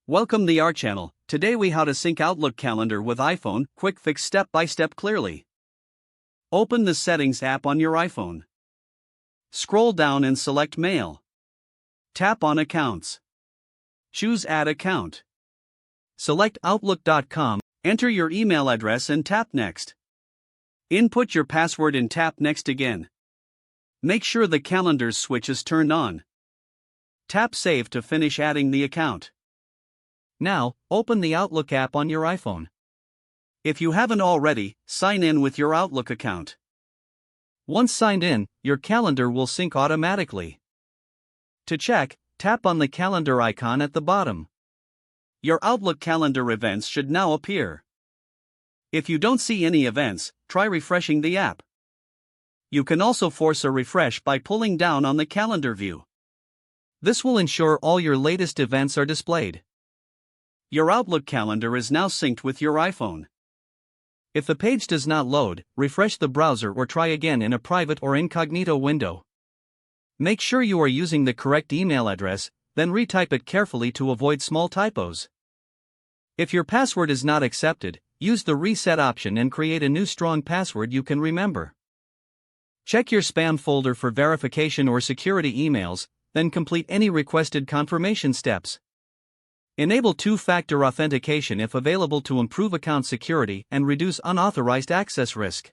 Welcome to our channel. Today we how to sync Outlook calendar with iPhone, quick fix step by step clearly. Open the settings app on your iPhone. Scroll down and select mail. Tap on accounts. Choose add account. Select outlook.com, enter your email address and tap next. Input your password and tap next again. Make sure the calendar switch is turned on. Tap save to finish adding the account. Now, open the Outlook app on your iPhone. If you haven't already, sign in with your Outlook account. Once signed in, your calendar will sync automatically. To check, tap on the calendar icon at the bottom. Your Outlook calendar events should now appear. If you don't see any events, try refreshing the app. You can also force a refresh by pulling down on the calendar view. This will ensure all your latest events are displayed. Your Outlook calendar is now synced with your iPhone. If the page does not load, refresh the browser or try again in a private or incognito window. Make sure you are using the correct email address, then retype it carefully to avoid small typos. If your password is not accepted, use the reset option and create a new strong password you can remember. Check your spam folder for verification or security emails, then complete any requested confirmation steps. Enable two-factor authentication if available to improve account security and reduce unauthorized access risk.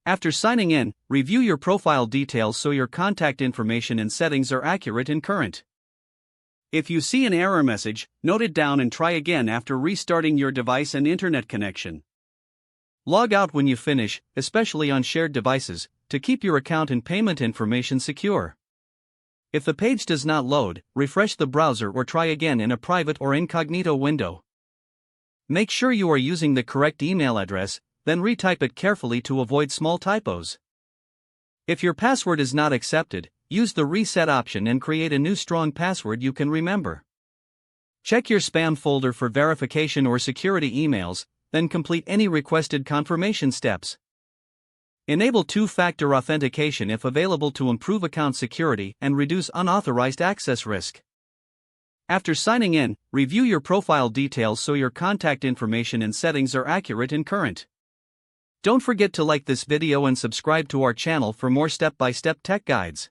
After signing in, review your profile details so your contact information and settings are accurate and current. If you see an error message, note it down and try again after restarting your device and internet connection. Log out when you finish, especially on shared devices, to keep your account and payment information secure. If the page does not load, refresh the browser or try again in a private or incognito window. Make sure you are using the correct email address, then retype it carefully to avoid small typos. If your password is not accepted, use the reset option and create a new strong password you can remember. Check your spam folder for verification or security emails, then complete any requested confirmation steps. Enable two-factor authentication if available to improve account security and reduce unauthorized access risk. After signing in, review your profile details so your contact information and settings are accurate and current. Don't forget to like this video and subscribe to our channel for more step-by-step tech guides.